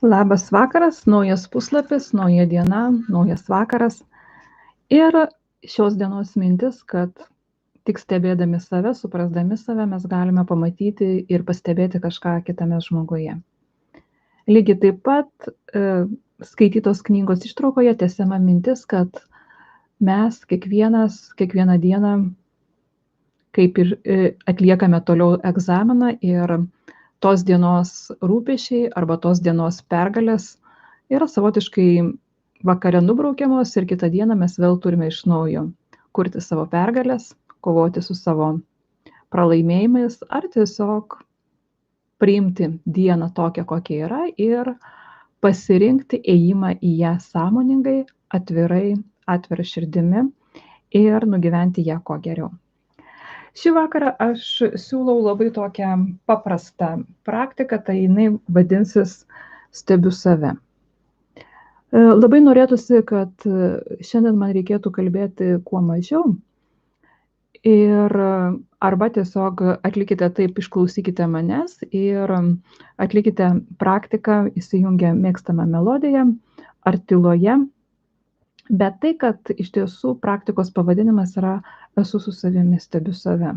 Labas vakaras, naujas puslapis, nauja diena, naujas vakaras. Ir šios dienos mintis, kad tik stebėdami save, suprasdami save, mes galime pamatyti ir pastebėti kažką kitame žmoguje. Lygiai taip pat skaitytos knygos ištraukoje tęsiama mintis, kad mes kiekvieną dieną, kaip ir atliekame toliau egzaminą ir tos dienos rūpesčiai arba tos dienos pergalės yra savotiškai vakare nubraukiamos ir kitą dieną mes vėl turime iš naujo kurti savo pergalės, kovoti su savo pralaimėjimais ar tiesiog priimti dieną tokią, kokia yra ir pasirinkti ėjimą į ją sąmoningai, atvirai, atvira širdimi ir nugyventi ją kuo geriau. Šį vakarą aš siūlau labai tokią paprastą praktiką, tai jinai vadinsis stebiu save. Labai norėtųsi, kad šiandien man reikėtų kalbėti kuo mažiau ir arba tiesiog atlikite taip, išklausykite manęs ir atlikite praktiką, įsijungę mėgstamą melodiją ar tyloje. Bet tai, kad iš tiesų praktikos pavadinimas yra esu su savimi, stebiu save.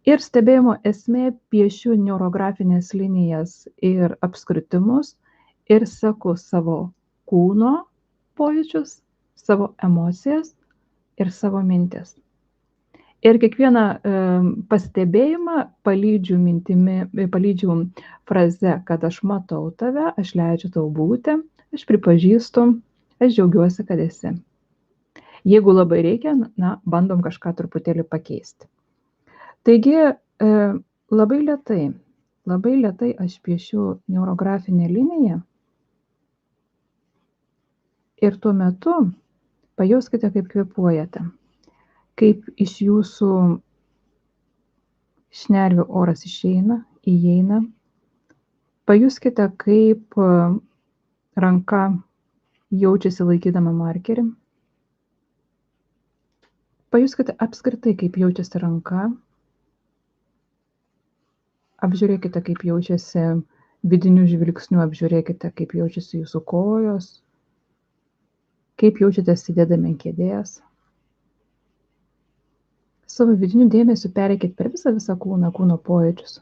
Ir stebėjimo esmė piešiu neurografinės linijas ir apskritimus ir seku savo kūno pojūčius, savo emocijas ir savo mintis. Ir kiekvieną pastebėjimą palydžiu fraze, kad aš matau tave, aš leidžiu tau būti, aš pripažįstu, aš džiaugiuosi, kad esi. Jeigu labai reikia, bandom kažką truputėlį pakeisti. Taigi, labai lėtai aš piešiu neurografinę liniją ir tuo metu pajauskite, kaip kvėpuojate, kaip iš jūsų šnervių oras išeina, įeina. Pajuskite, kaip ranka jaučiasi laikydama markerį. Pajuskite apskritai, kaip jaučiasi ranka. Apžiūrėkite, kaip jaučiasi vidinių žvilgsnių, apžiūrėkite, kaip jaučiasi jūsų kojos, kaip jaučiatės sėdėdami ant kėdės. Savo vidiniu dėmesiu pereikit per visą kūno pojūčius.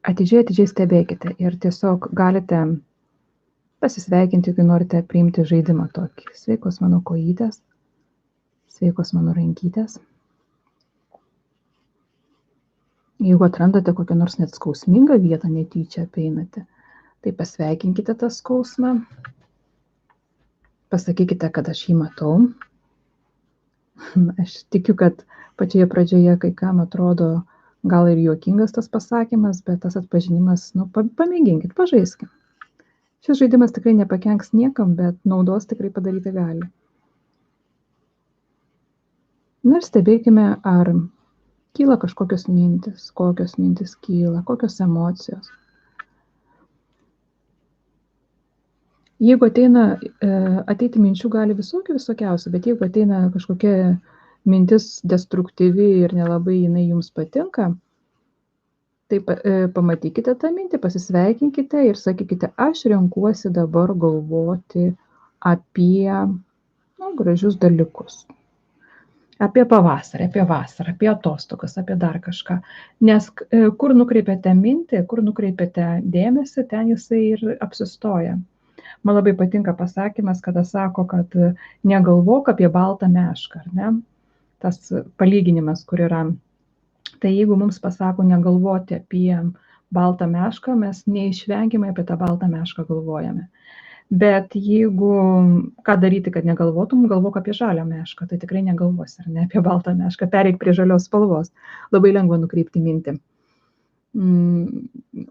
Atidžiai stebėkite ir tiesiog galite pasisveikinti, jeigu norite priimti žaidimą tokį. Sveikos mano kojytės, sveikos mano rankytės. Jeigu atrandate kokią nors net skausmingą vietą, netyčia apeinate, tai pasveikinkite tą skausmą. Pasakykite, kad aš jį matau. Aš tikiu, kad pačioje pradžioje kai kam atrodo gal ir juokingas tas pasakymas, bet tas atpažinimas, pamėginkit, pažaiskim. Šis žaidimas tikrai nepakenks niekam, bet naudos tikrai padaryti gali. Ir stebėkime, ar kyla kažkokios mintis, kokios mintis kyla, kokios emocijos. Jeigu ateiti minčių gali visokiausių, bet jeigu ateina kažkokia mintis destruktyvi ir nelabai jinai jums patinka, tai pamatykite tą mintį, pasisveikinkite ir sakykite, aš renkuosi dabar galvoti apie gražius dalykus. Apie pavasarį, apie vasarą, apie atostogas, apie dar kažką. Nes kur nukreipiate mintį, kur nukreipiate dėmesį, ten jisai ir apsistoja. Man labai patinka pasakymas, kada sako, kad negalvok apie baltą mešką, ar ne? Tas palyginimas, kur yra. Tai jeigu mums pasako negalvoti apie baltą mešką, mes neišvengiamai apie tą baltą mešką galvojame. Bet jeigu ką daryti, kad negalvotum, galvok apie žalią mešką, tai tikrai negalvosi, ar ne apie baltą mešką, pereik prie žalios spalvos. Labai lengva nukreipti mintį.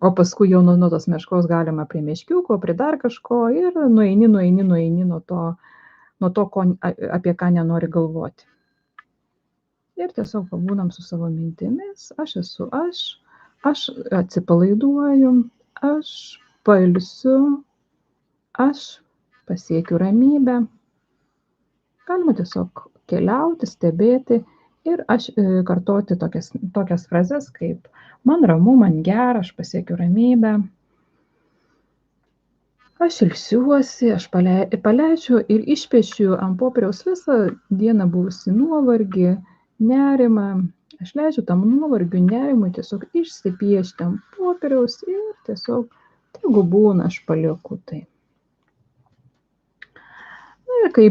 O paskui jau nuo tos meškos galima prie meškiuko, prie dar kažko ir nueini nuo to, apie ką nenori galvoti. Ir tiesiog pabūnam su savo mintimis, aš esu aš atsipalaiduoju, aš pailsiu, aš pasiekiu ramybę. Galima tiesiog keliauti, stebėti ir aš kartoti tokias frazes kaip man ramu, man gera, aš pasiekiu ramybę. Aš ilsiuosi, aš paleidžiu ir išpiešiu ant popieriaus visą dieną buvusį nuovargį, nerimą. Aš leidžiu tam nuovargiui, nerimui tiesiog išsipiešti ant popieriaus ir tiesiog tegu būna, aš palieku tai. Ir kai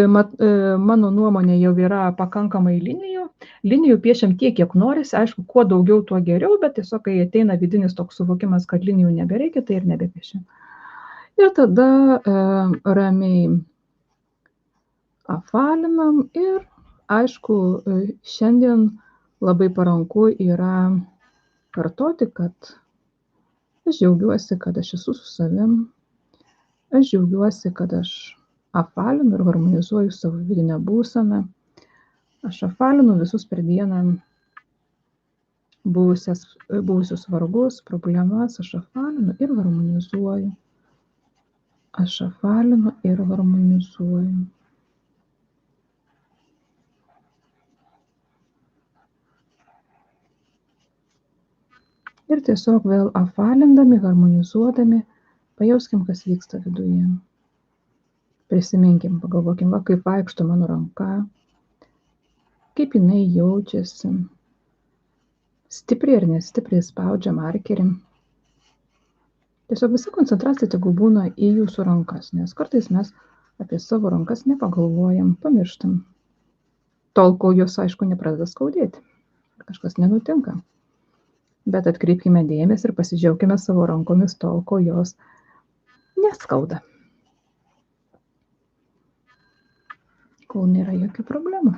mano nuomonė jau yra pakankamai linijų piešiam tiek, kiek norisi, aišku, kuo daugiau, tuo geriau, bet tiesiog, kai ateina vidinis toks suvokimas, kad linijų nebereikia, tai ir nebepiešiam. Ir tada ramiai apvalinam ir, aišku, šiandien labai paranku yra kartoti, kad aš džiaugiuosi, kad aš esu su savim, aš džiaugiuosi, kad aš apvalinu ir harmonizuoju savo vidinę būseną, aš apvalinu visus per dieną buvusius vargus, problemas, aš apvalinu ir harmonizuoju. Aš apvalinu ir harmonizuoju. Ir tiesiog vėl apvalindami, harmonizuodami, pajauskim, kas vyksta viduje. Prisiminkim, pagalvokim, kaip vaikšto mano ranka, kaip jinai jaučiasi, stipriai ar nestipriai spaudžia markerį. Tiesiog visa koncentracija tegu būna į jūsų rankas, nes kartais mes apie savo rankas nepagalvojam, pamirštam. Tol, kol jos, aišku, nepradeda skaudėti. Kažkas nenutinka. Bet atkreipkime dėmesį ir pasidžiaugkime savo rankomis tol, kol jos neskauda. Kol nėra jokių problemų.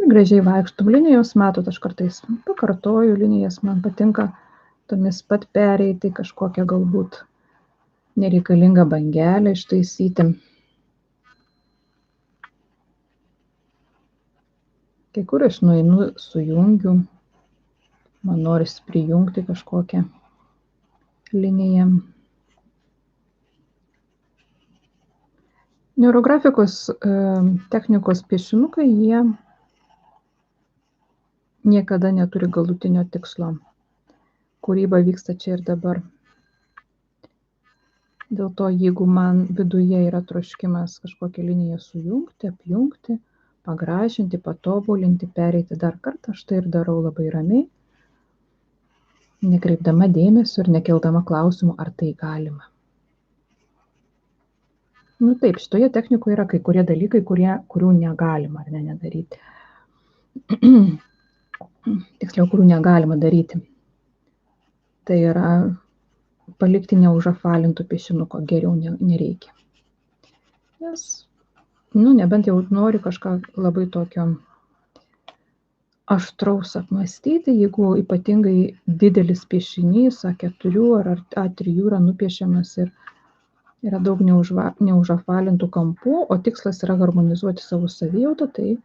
Gražiai vaikštom linijos, matot, aš kartais pakartoju linijas, man patinka tomis pat pereiti kažkokią galbūt nereikalingą bangelę ištaisyti. Kai kur aš nueinu, sujungiu, man norisi prijungti kažkokią liniją. Neurografikos technikos piešinukai, jie niekada neturi galutinio tikslo. Kūryba vyksta čia ir dabar. Dėl to, jeigu man viduje yra troškimas kažkokią liniją sujungti, apjungti, pagražinti, patobulinti, pereiti dar kartą, aš tai ir darau labai ramiai, nekreipdama dėmesio ir nekeldama klausimų, ar tai galima. Taip, šitoje technikoje yra kai kurie dalykai, kurių negalima ar nedaryti. Tiksliau, kurių negalima daryti. Tai yra palikti neužapvalintų piešinuko, geriau nereikia. Nes, nebent jau nori kažką labai tokio aštraus apmąstyti, jeigu ypatingai didelis piešinys A4 ar A3 yra nupiešiamas ir yra daug neužapvalintų kampų, o tikslas yra harmonizuoti savo savijautą, tai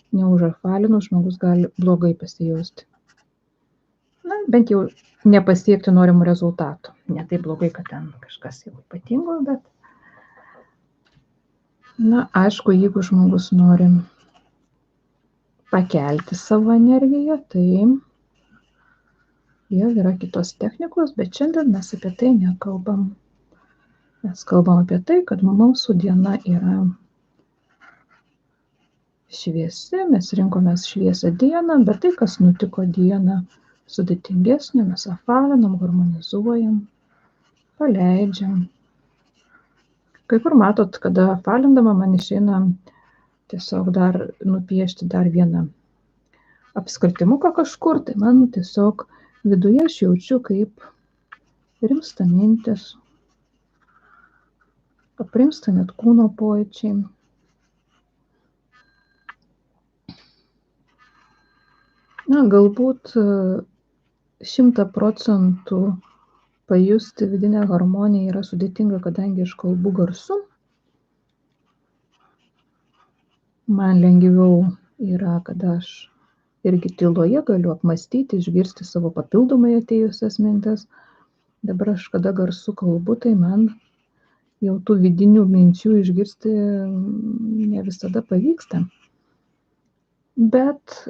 neužapvalinus žmogus gali blogai pasijausti. Bent jau nepasiekti norimų rezultatų. Ne taip blogai, kad ten kažkas jau ypatingo, bet aišku, jeigu žmogus nori pakelti savo energiją, tai jau yra kitos technikos, bet šiandien mes apie tai nekalbam. Mes kalbam apie tai, kad mūsų diena yra šviesi, mes rinkomės šviesią dieną, bet tai, kas nutiko dieną sudėtingesnio, mes apvalinam, harmonizuojam, paleidžiam. Kai kur matot, kada apvalindama man išeina tiesiog dar nupiešti dar vieną apskritimuką kažkur, tai man tiesiog viduje aš jaučiu, kaip rimsta mintis, aprimsta net kūno pojūčiai. Galbūt 100% pajusti vidinę harmoniją yra sudėtinga, kadangi aš kalbu garsu. Man lengviau yra, kada aš irgi tyloje galiu apmąstyti, išgirsti savo papildomai atėjusias mintis. Dabar aš kada garsu kalbu, tai man jau tų vidinių minčių išgirsti ne visada pavyksta. Bet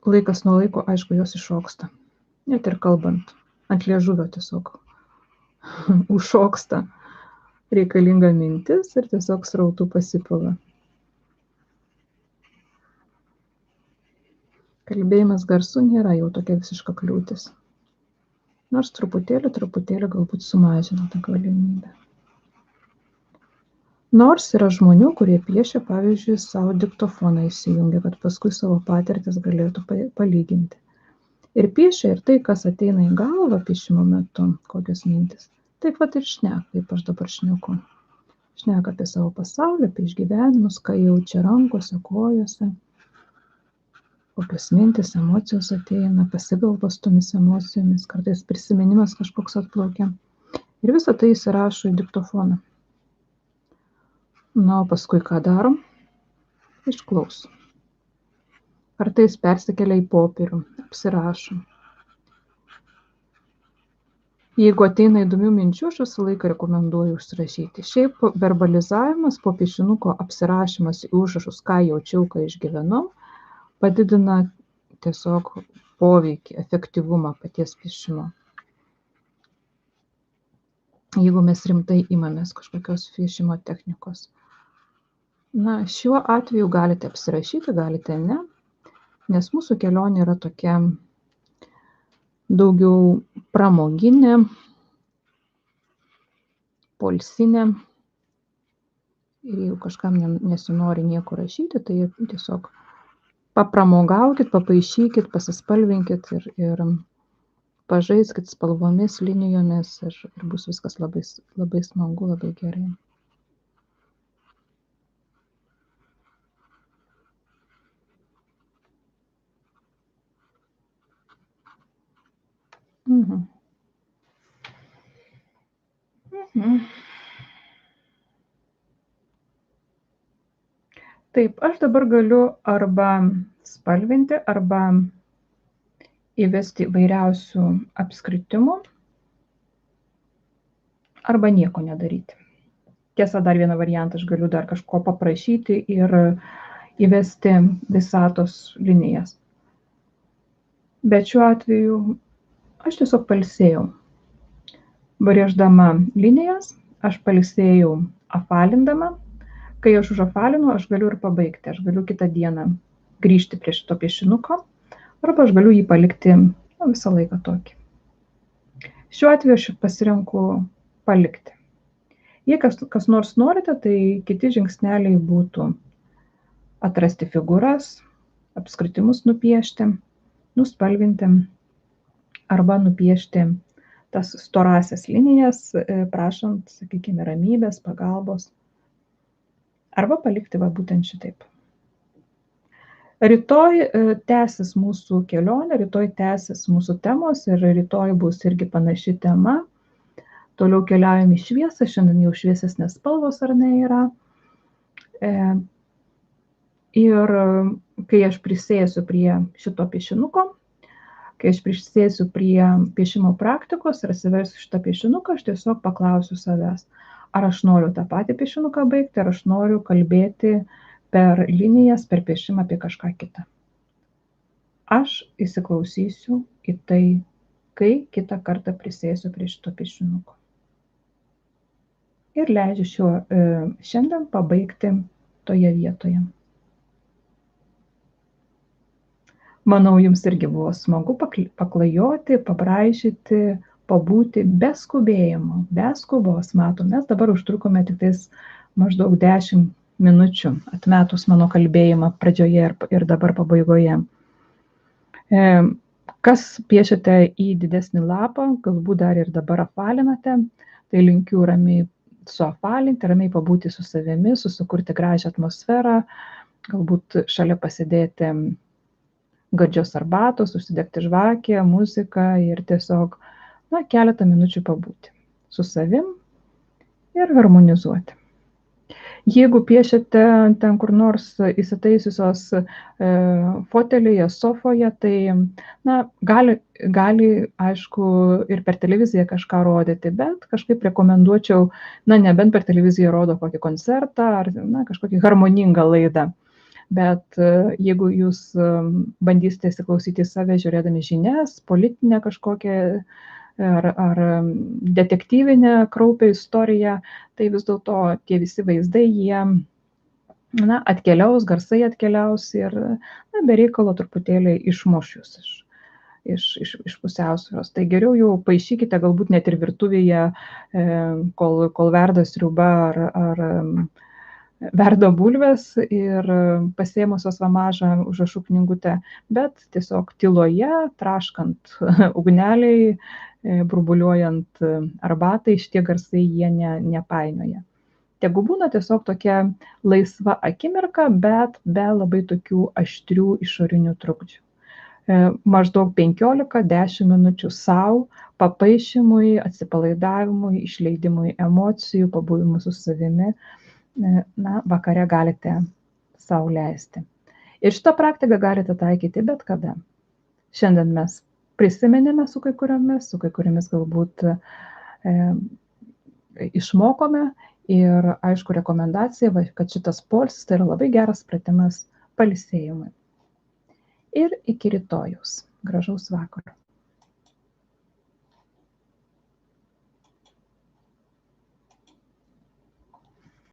laikas nuo laiko, aišku, jos iššoksta. net ir kalbant, ant liežuvio tiesiog užšoksta reikalinga mintis ir tiesiog srautų pasipila. Kalbėjimas garsu nėra jau tokia visiška kliūtis. Nors truputėlį galbūt sumažina tą galimybę. Nors yra žmonių, kurie piešia, pavyzdžiui, savo diktofoną įsijungia, kad paskui savo patirtis galėtų palyginti. Ir piešia ir tai, kas ateina į galvą piešimo metu, kokios mintis. Taip pat ir šneka, kaip aš dabar šneku. Šneka apie savo pasaulį, apie išgyvenimus, ką jaučia rankose, kojose, kokios mintis, emocijos ateina, pasigalbos tomis emocijomis, kartais prisiminimas kažkoks atplaukia. Ir visą tai įsirašo į diktofoną. Na, o paskui ką darom? Išklauso. Kartais persikelia į popierių, apsirašo. Jeigu ateina įdomių minčių, aš visą laiką rekomenduoju užsirašyti. Šiaip verbalizavimas, po piešinuko apsirašymas į užrašus, ką jaučiau, ką išgyvenau, padidina tiesiog poveikį, efektyvumą paties piešimo. Jeigu mes rimtai imamės kažkokios piešimo technikos. Na, šiuo atveju galite apsirašyti, galite ne, nes mūsų kelionė yra tokia daugiau pramoginė, poilsinė. Ir jeigu kažkam nesinori nieko rašyti, tai tiesiog papramogaukit, papaišykit, pasispalvinkit ir pažaiskit spalvomis, linijomis ir bus viskas labai, labai smagu, labai gerai. Taip, aš dabar galiu arba spalvinti, arba įvesti įvairiausių apskritimų, arba nieko nedaryti. Tiesa, dar vieną variantą aš galiu dar kažko paprašyti ir įvesti visatos linijas. Bet šiuo atveju aš tiesiog pailsėjau. Brėždama linijas, aš pailsėjau apvalindama. Kai aš užapvalinu, aš galiu ir pabaigti. Aš galiu kitą dieną grįžti prie šito piešinuko, arba aš galiu jį palikti visą laiką tokį. Šiuo atveju aš pasirenku palikti. Jei kas nors norite, tai kiti žingsneliai būtų atrasti figūras, apskritimus nupiešti, nuspalvinti, arba nupiešti tas storasias linijas, prašant, sakykime, ramybės, pagalbos, arba palikti būtent šitaip. Rytoj tęsis mūsų kelionė, rytoj tęsis mūsų temos ir rytoj bus irgi panaši tema. Toliau keliaujam į šviesą, šiandien jau šviesesnės spalvos ar ne yra. Ir kai aš prisėsiu prie šito piešinuko, kai aš prisėsiu prie piešimo praktikos ir atsiversiu šitą piešinuką, aš tiesiog paklausiu savęs, ar aš noriu tą patį piešinuką baigti, ar aš noriu kalbėti per linijas, per piešimą apie kažką kitą. Aš įsiklausysiu į tai, kai kitą kartą prisėsiu prie šito piešinuko. Ir leidžiu šiandien pabaigti toje vietoje. Manau, jums irgi buvo smagu paklajoti, pabraižyti, pabūti be skubėjimo, be skubos. Matom, mes dabar užtrukome tik tais maždaug 10 minučių, atmetus mano kalbėjimą pradžioje ir dabar pabaigoje. Kas piešiate į didesnį lapą, galbūt dar ir dabar apvalinate, tai linkiu ramiai suapvalinti, ramiai pabūti su savimi, susikurti gražią atmosferą, galbūt šalia pasidėti gardžios arbatos, užsidegti žvakę, muziką ir tiesiog keletą minučių pabūti su savim ir harmonizuoti. Jeigu piešiate ten kur nors įsitaisiusios fotelyje, sofoje, tai gali, aišku, ir per televiziją kažką rodyti, bet kažkaip rekomenduočiau, nebent per televiziją rodo kokį koncertą ar kažkokį harmoningą laidą. Bet jeigu jūs bandysite įsiklausyti į save, žiūrėdami žinias, politinę kažkokią ar detektyvinę kraupią istoriją, tai vis dėlto tie visi vaizdai, jie atkeliaus, garsai atkeliaus ir be reikalo truputėlį išmuš jūs iš pusiausvyros. Tai geriau jau paišykite galbūt net ir virtuvėje, kol verda sriuba ar verda bulvės ir pasiėmusios va mažą užrašų knygutę, bet tiesiog tyloje, traškant ugneliai, burbuliuojant arbatai, šitie garsai jie nepainioja. Tegu būna tiesiog tokia laisva akimirka, bet be labai tokių aštrių išorinių trukdžių. Maždaug 15-10 minučių savo, papaišymui, atsipalaidavimui, išleidimui emocijų, pabuvimui su savimi, vakare galite sau leisti. Ir šitą praktiką galite taikyti bet kada. Šiandien mes prisiminėme su kai kuriomis galbūt išmokome. Ir aišku, rekomendacija, kad šitas poilsis tai yra labai geras pratimas pailsėjimui. Ir iki rytojaus. Gražaus vakaro.